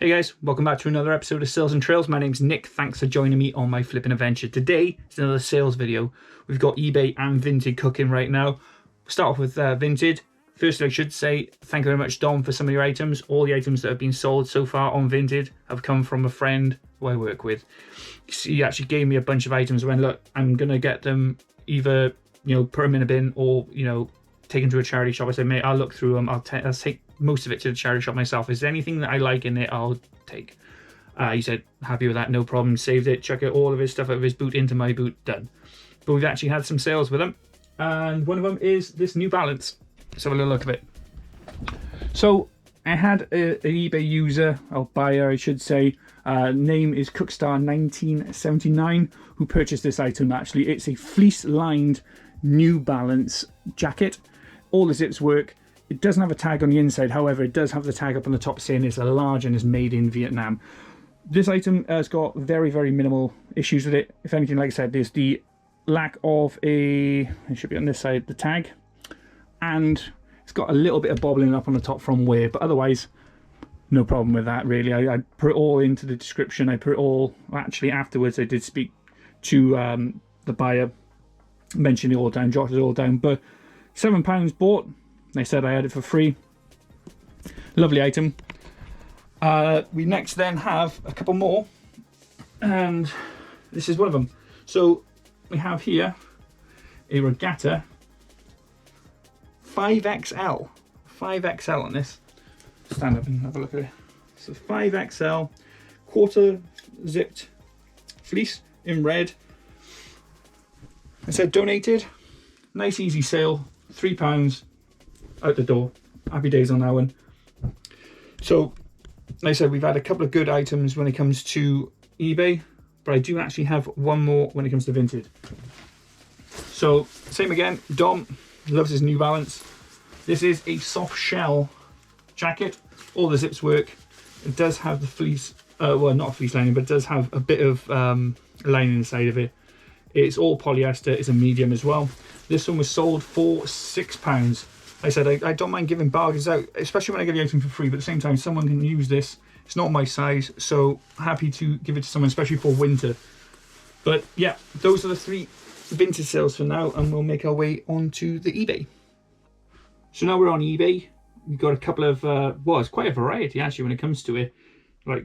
Hey guys, welcome back to another episode of Sales and Trails. My name's Nick. Thanks for joining me on my flipping adventure. Today is another sales video. We've got eBay and Vinted cooking right now. We'll start off with Vinted. Firstly, I should say thank you very much, Dom, for some of your items. All the items that have been sold so far on Vinted have come from a friend who I work with. He actually gave me a bunch of items and went, look, I'm going to get them either, put them in a bin or, take them to a charity shop. I said, mate, I'll look through them. I'll take most of it to the charity shop myself. Is there anything that I like in it, I'll take. He said, happy with that, no problem. Saved it, chuck it, all of his stuff out of his boot into my boot, done. But we've actually had some sales with him. And one of them is this New Balance. Let's have a little look at it. So I had an eBay user, or buyer I should say, name is Cookstar1979, who purchased this item actually. It's a fleece lined New Balance jacket. All the zips work. It doesn't have a tag on the inside, however, it does have the tag up on the top saying it's a large and is made in Vietnam. This item has got very, very minimal issues with it. If anything, like I said, there's the lack of it should be on this side, the tag, and it's got a little bit of bobbling up on the top from wear, but otherwise, no problem with that, really. I put it all into the description. I put it all, actually, afterwards, I did speak to the buyer, mentioned it all down, jotted it all down, but £7 bought. They said I had it for free. Lovely item. We next then have a couple more, and this is one of them. So we have here a regatta 5XL. 5XL on this. Stand up and have a look at it. So 5XL, quarter zipped fleece in red. It said donated. Nice easy sale. £3. Out the door. Happy days on that one. So, like I said, we've had a couple of good items when it comes to eBay, but I do actually have one more when it comes to Vinted. So, same again, Dom loves his New Balance. This is a soft shell jacket. All the zips work. It does have the fleece, well, not a fleece lining, but it does have a bit of lining inside of it. It's all polyester. It's a medium as well. This one was sold for £6. I said I don't mind giving bargains out, especially when I get the item for free, but at the same time someone can use this. It's not my size, so happy to give it to someone, especially for winter. But yeah, those are the 3 Vinted sales for now, and we'll make our way onto the eBay. So now we're on eBay. We've got a couple of well, it's quite a variety actually when it comes to it. Like,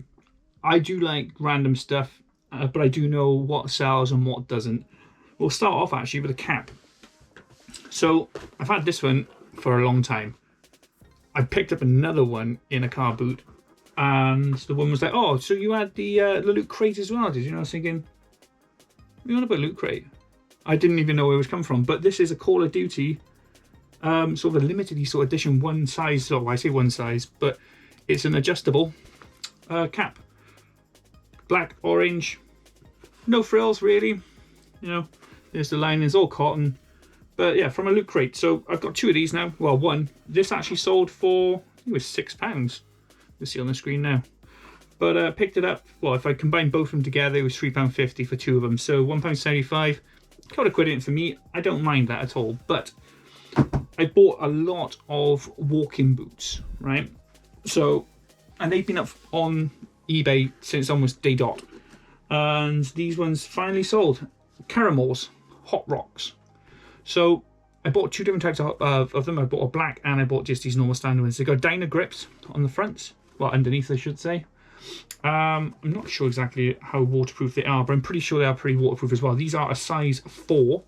I do like random stuff, but I do know what sells and what doesn't. We'll start off actually with a cap. So I've had this one for a long time. I picked up another one in a car boot, and the one was like, oh, so you had the loot crate as well, did you? And I was thinking, what you want about loot crate? I didn't even know where it was come from, but this is a Call of Duty sort of a limited edition, one size, so I say one size, but it's an adjustable cap. Black, orange, no frills really, there's the linings, all cotton. But yeah, from a loot crate. So I've got 2 of these now. Well, one. This actually sold for, I think it was £6. You'll see on the screen now. But picked it up. Well, if I combine both of them together, it was £3.50 for 2 of them. So £1.75. Couple of quid in for me. I don't mind that at all. But I bought a lot of walking boots, right? So, and they've been up on eBay since almost day dot. And these ones finally sold. Caramels, Hot Rocks. So I bought 2 different types of them. I bought a black and I bought just these normal standard ones. They got Dyna grips on the front, well, underneath I should say. I'm not sure exactly how waterproof they are, but I'm pretty sure they are pretty waterproof as well. These are a size 4,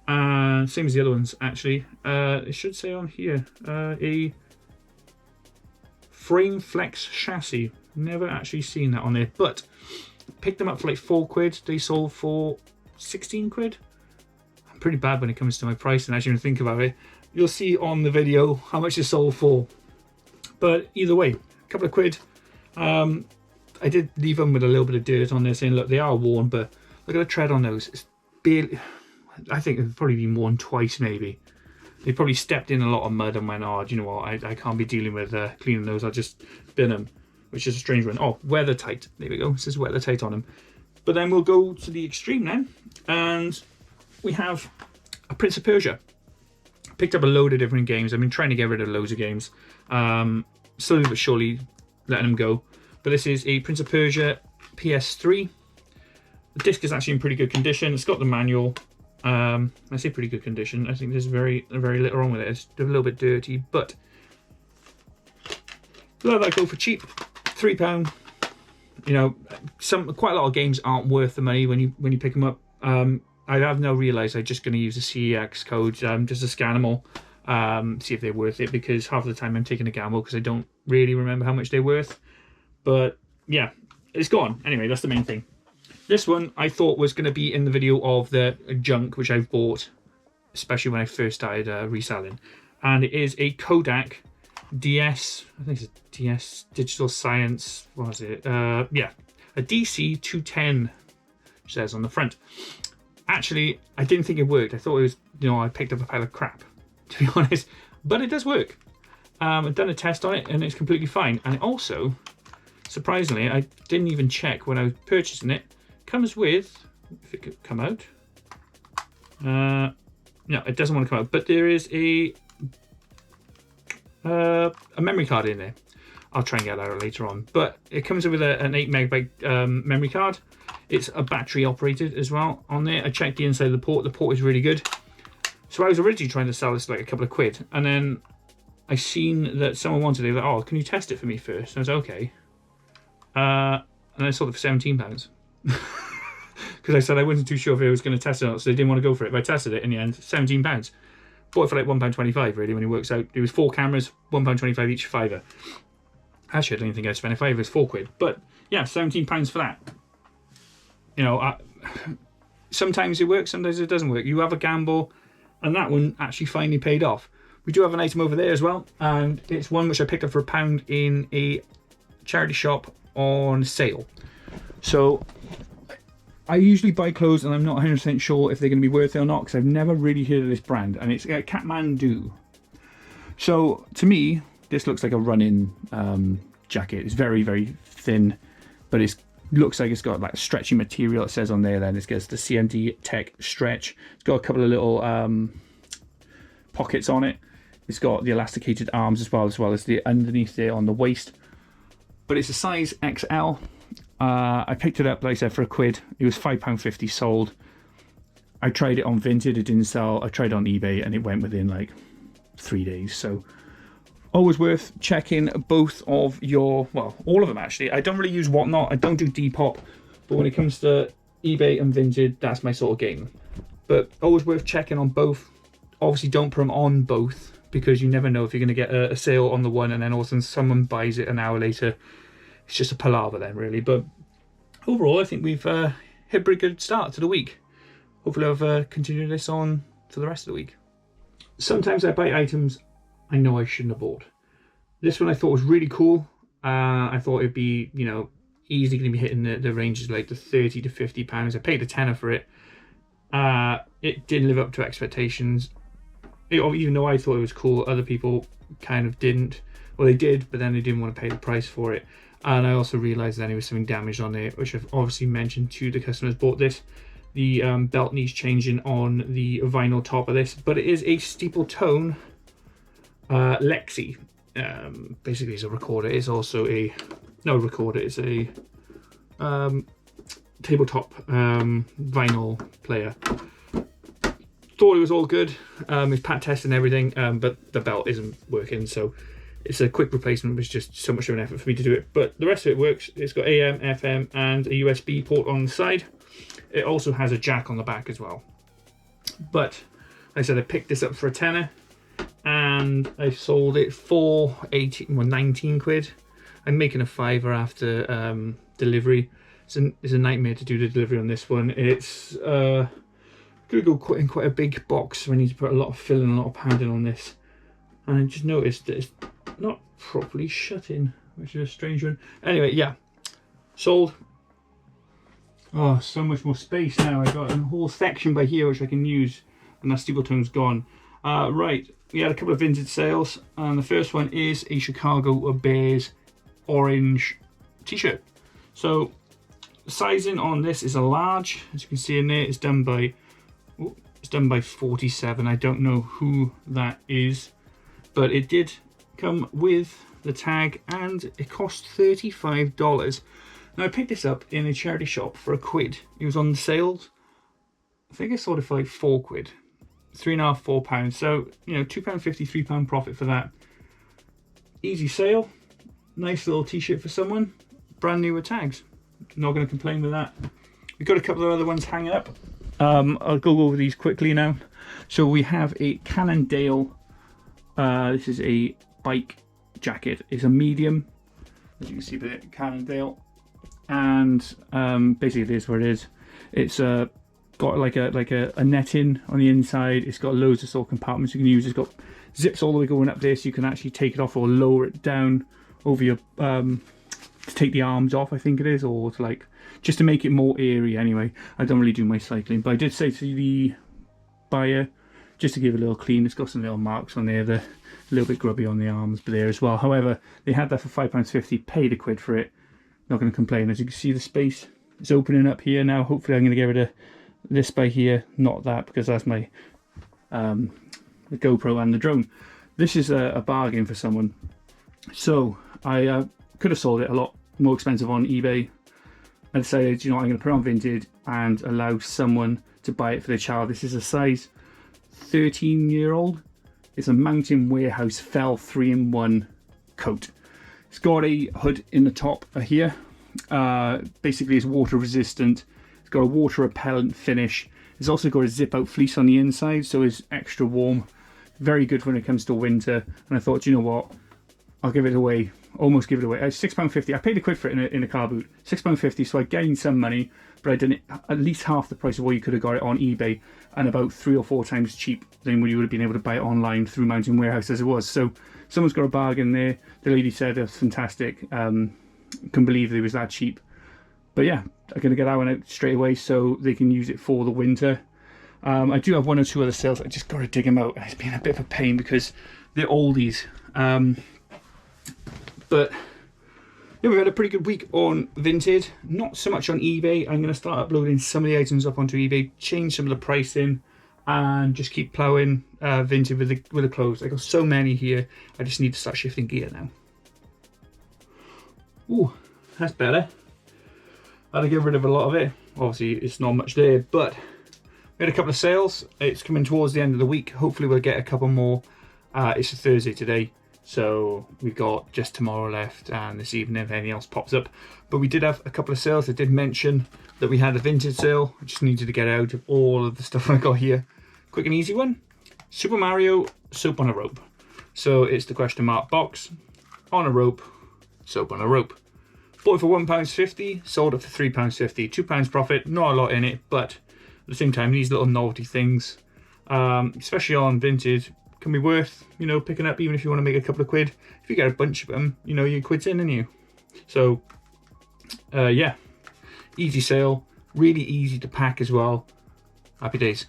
same as the other ones actually. It should say on here a frame flex chassis. Never actually seen that on there, but picked them up for like £4. They sold for 16 quid. Pretty bad when it comes to my price, and as you think about it, you'll see on the video how much it sold for. But either way, a couple of quid. I did leave them with a little bit of dirt on there saying, look, they are worn, but look at the tread on those. It's barely, I think they've probably been worn twice maybe. They probably stepped in a lot of mud and went, oh, do you know what, I can't be dealing with cleaning those, I'll just bin them, which is a strange one. Oh, weather tight, there we go, it says weather tight on them. But then we'll go to the extreme now, and we have a Prince of Persia. Picked up a load of different games. I've been trying to get rid of loads of games. Slowly but surely letting them go. but this is a Prince of Persia PS3. The disc is actually in pretty good condition. It's got the manual. I say pretty good condition. I think there's very little wrong with it. It's a little bit dirty, but let that go for cheap. £3. You know, quite a lot of games aren't worth the money when you pick them up. I have now realised I'm just going to use the CEX code just to scan them all, see if they're worth it, because half of the time I'm taking a gamble because I don't really remember how much they're worth. But yeah, it's gone. Anyway, that's the main thing. This one I thought was going to be in the video of the junk which I've bought, especially when I first started reselling. And it is a Kodak DS, I think it's a DS Digital Science, what was it? Yeah, a DC 210, which says on the front. Actually, I didn't think it worked. I thought it was, you know, I picked up a pile of crap, to be honest. But it does work. I've done a test on it and it's completely fine. And it also, surprisingly, I didn't even check when I was purchasing it, comes with, if it could come out, no, it doesn't want to come out, but there is a memory card in there. I'll try and get that out later on, but it comes with an 8 megabyte memory card. It's a battery operated as well on there. I checked the inside of the port is really good. So I was originally trying to sell this like a couple of quid, and then I seen that someone wanted it, like, oh, can you test it for me first? And I was like, okay. And I sold it for £17. Because I said I wasn't too sure if I was going to test it or not, so they didn't want to go for it. But I tested it in the end, £17. Bought it for like £1.25 really when it works out. It was 4 cameras, £1.25 each, £5. Actually, I don't even think I spent a £5, it was £4. But yeah, £17 for that. You know, sometimes it works, sometimes it doesn't work. You have a gamble, and that one actually finally paid off. We do have an item over there as well, and it's one which I picked up for £1 in a charity shop on sale. So I usually buy clothes and I'm not 100% sure if they're going to be worth it or not, because I've never really heard of this brand, and it's Kathmandu. So to me, this looks like a run-in jacket. It's very, very thin, but it looks like it's got like stretchy material. It says on there, then it gets the CMD Tech Stretch. It's got a couple of little pockets on it. It's got the elasticated arms as well as the underneath there on the waist. But it's a size XL. I picked it up, like I said, for a quid. It was £5.50 sold. I tried it on Vinted, it didn't sell. I tried it on eBay and it went within like 3 days. So always worth checking both of your, well, all of them actually. I don't really use Whatnot, I don't do Depop, but when it comes to eBay and Vinted, that's my sort of game. But always worth checking on both. Obviously don't put them on both, because you never know if you're going to get a sale on the one and then all of a sudden someone buys it an hour later. It's just a palaver then, really. But overall, I think we've hit a pretty good start to the week. Hopefully I'll continue this on for the rest of the week. Sometimes I buy items I know I shouldn't have bought. This one I thought was really cool. I thought it'd be, you know, easily going to be hitting the ranges like the £30 to £50. I paid a tenner for it. It didn't live up to expectations. Even though I thought it was cool, other people kind of didn't. Well, they did, but then they didn't want to pay the price for it. And I also realised that there was something damaged on there, which I've obviously mentioned to the customers bought this. The belt needs changing on the vinyl top of this, but it is a steeple tone Lexi. Basically, it's a recorder. It's also it's a tabletop vinyl player. Thought it was all good. It's pat tested and everything, but the belt isn't working, so it's a quick replacement. It was just so much of an effort for me to do it, but the rest of it works. It's got AM, FM, and a USB port on the side. It also has a jack on the back as well. But like I said, I picked this up for a tenner, and I sold it for 19 quid. I'm making a fiver after delivery. It's a nightmare to do the delivery on this one. It's gonna go in quite a big box, so I need to put a lot of filling, a lot of padding on this. And I just noticed that it's not properly shut in, which is a strange one. Anyway, yeah, sold. Oh, so much more space now. I got a whole section by here which I can use, and that steeple tone's gone. Right, we had a couple of Vinted sales, and the first one is a Chicago Bears orange t-shirt. So sizing on this is a large, as you can see in there. It's done by 47. I don't know who that is, but it did come with the tag, and it cost $35. Now I picked this up in a charity shop for £1. It was on the sales. I think I sold it for like £4, £3.5, £4. So, you know, £2.50, £3 profit for that. Easy sale. Nice little t-shirt for someone. Brand new with tags. Not going to complain with that. We've got a couple of other ones hanging up. I'll go over these quickly now. So we have a Cannondale. This is a bike jacket. It's a medium, as you can see there, Cannondale. And basically it is what it is. It's got like a netting on the inside. It's got loads of sort of compartments you can use. It's got zips all the way going up there, so you can actually take it off or lower it down over your to take the arms off, I think it is, or to like just to make it more airy. Anyway, I don't really do my cycling, but I did say to the buyer just to give it a little clean. It's got some little marks on there, they're a little bit grubby on the arms, but there as well. However, they had that for £5.50, paid £1 for it. Not going to complain. As you can see, the space is opening up here now. Hopefully I'm going to get rid of this by here, not that, because that's my the GoPro and the drone. This is a bargain for someone. So I could have sold it a lot more expensive on eBay. I decided, you know, I'm going to put it on Vinted and allow someone to buy it for their child. This is a size 13-year-old. It's a Mountain Warehouse Fell 3-in-1 coat. It's got a hood in the top here. Basically it's water resistant. It's got a water repellent finish. It's also got a zip out fleece on the inside, so it's extra warm. Very good when it comes to winter. And I thought, you know what, I'll give it away. Almost give it away. £6.50. I paid £1 for it in a car boot. £6.50, so I gained some money, but I done it at least half the price of what you could have got it on eBay, and about 3 or 4 times cheap than when you would have been able to buy it online through Mountain Warehouse as it was. So someone's got a bargain there. The lady said it was fantastic. Couldn't believe it was that cheap. But yeah, I'm going to get that one out straight away so they can use it for the winter. I do have 1 or 2 other sales. I just got to dig them out. It's been a bit of a pain because they're oldies. But yeah, we've had a pretty good week on Vinted. Not so much on eBay. I'm going to start uploading some of the items up onto eBay, change some of the pricing, and just keep ploughing Vinted with the clothes. I got so many here. I just need to start shifting gear now. Ooh, that's better. I had to get rid of a lot of it. Obviously, it's not much there, but we had a couple of sales. It's coming towards the end of the week. Hopefully, we'll get a couple more. It's a Thursday today. So we've got just tomorrow left and this evening if anything else pops up. But we did have a couple of sales. I did mention that we had a Vinted sale. I just needed to get out of all of the stuff I got here. Quick and easy one. Super Mario soap on a rope. So it's the question mark box on a rope, soap on a rope. Bought it for £1.50, sold it for £3.50. £2 profit, not a lot in it, but at the same time, these little novelty things, especially on Vinted, can be worth, you know, picking up, even if you want to make a couple of quid. If you get a bunch of them, you know, your quid's in, and you. So, yeah, easy sale, really easy to pack as well. Happy days.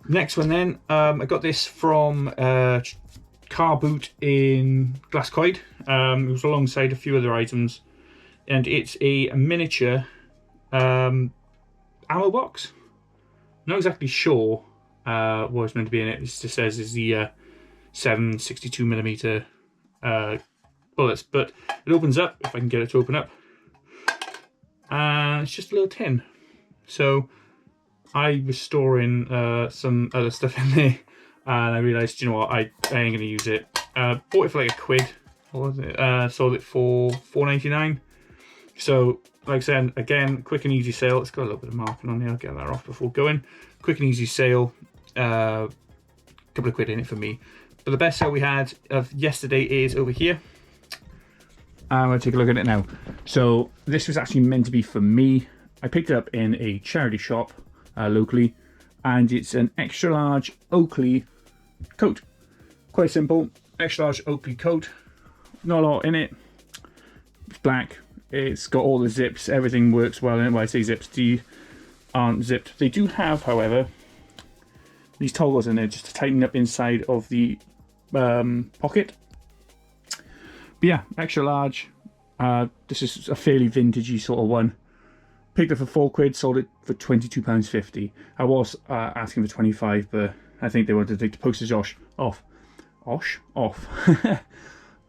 Next one then, I got this from Car Boot in Glascoed. It was alongside a few other items, and it's a miniature ammo box. Not exactly sure what it's meant to be in it. It just says is the 7.62mm bullets, but it opens up, if I can get it to open up, and it's just a little tin. So I was storing some other stuff in there, and I realised, you know what, I ain't going to use it. Bought it for like £1. What was it? Sold it for £4.99. So, like I said, again, quick and easy sale. It's got a little bit of marking on there. I'll get that off before going. Quick and easy sale. Couple of quid in it for me. But the best sale we had of yesterday is over here. I'm going to take a look at it now. So this was actually meant to be for me. I picked it up in a charity shop locally, and it's an extra large Oakley coat. Quite simple, extra large Oakley coat. Not a lot in it. It's black. It's got all the zips. Everything works well in it. Well, I say zips, they aren't zipped. They do have, however, these toggles in there just to tighten up inside of the pocket. But yeah, extra large. This is a fairly vintagey sort of one. Picked it for £4, sold it for £22.50. I was asking for 25, but I think they wanted to take the postage off.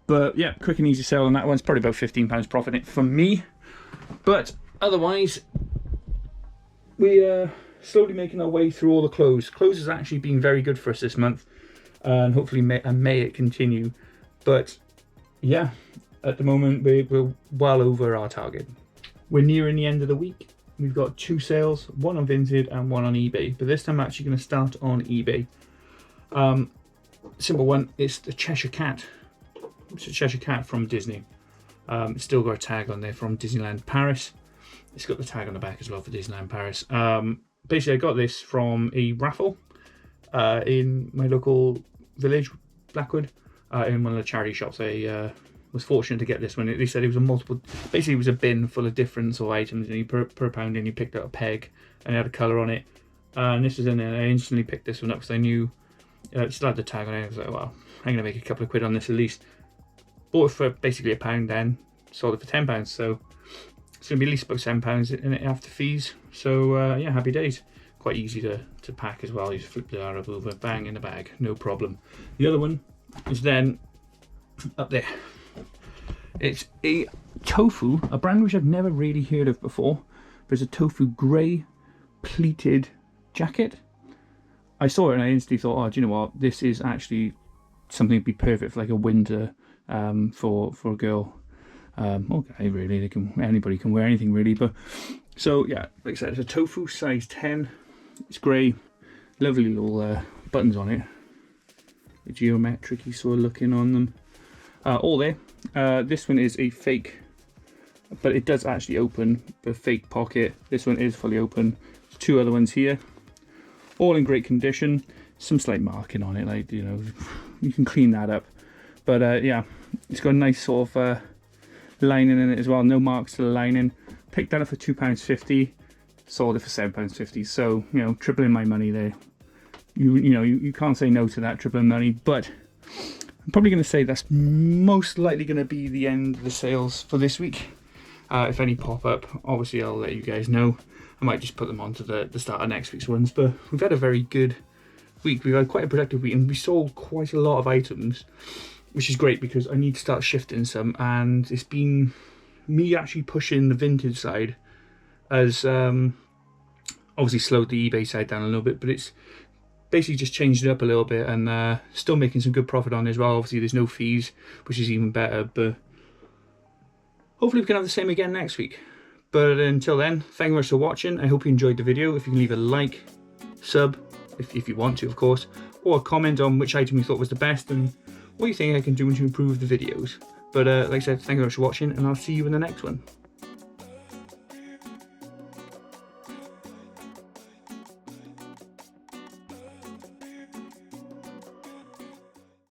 But yeah, quick and easy sale on that one. It's probably about £15 profit in it for me. But otherwise, we are slowly making our way through all the clothes. Clothes has actually been very good for us this month, and hopefully may it continue. But yeah, at the moment we're well over our target. We're nearing the end of the week. We've got 2 sales, one on Vinted and one on eBay. But this time I'm actually going to start on eBay. Simple one, it's the Cheshire Cat. It's a Cheshire Cat from Disney. It's still got a tag on there from Disneyland Paris. It's got the tag on the back as well for Disneyland Paris. Basically, I got this from a raffle in my local village, Blackwood, in one of the charity shops. I was fortunate to get this one. They said it was a multiple, basically it was a bin full of different sort of items, and you per pound, and you picked out a peg, and it had a colour on it. And this was in there, and I instantly picked this one up because I knew it still had the tag on it. I was like, well, I'm going to make a couple of quid on this at least. Bought it for basically £1 then, sold it for £10, so it's going to be at least about £7 in it after fees. So yeah, happy days. Quite easy to pack as well. You just flip the Arab over, bang, in the bag, no problem. The other one is then up there. It's a tofu, a brand which I've never really heard of before, but it's a tofu grey pleated jacket. I saw it and I instantly thought, oh, do you know what? This is actually something that'd be perfect for like a winter for a girl. Okay, really, anybody can wear anything really. But so yeah, like I said, it's a tofu size 10. It's grey, lovely little buttons on it, geometric-y sort of looking on them. All there. This one is a fake, but it does actually open, the fake pocket. This one is fully open. There's 2 other ones here, all in great condition. Some slight marking on it, like, you know, you can clean that up. But yeah, it's got a nice sort of lining in it as well. No marks to the lining. Picked that up for £2.50. Sold it for £7.50. So, you know, tripling my money there. You can't say no to that, tripling money. But I'm probably going to say that's most likely going to be the end of the sales for this week. If any pop up, obviously I'll let you guys know. I might just put them on to the start of next week's ones. But we've had a very good week. We've had quite a productive week, and we sold quite a lot of items, which is great because I need to start shifting some. And it's been me actually pushing the vintage side as obviously slowed the eBay side down a little bit, but it's basically just changed it up a little bit, and still making some good profit on it as well. Obviously there's no fees, which is even better, but hopefully we can have the same again next week. But until then, thank you very much for watching. I hope you enjoyed the video. If you can leave a like, sub if you want to, of course, or a comment on which item you thought was the best and what you think I can do to improve the videos. But like I said, thank you very much for watching, and I'll see you in the next one.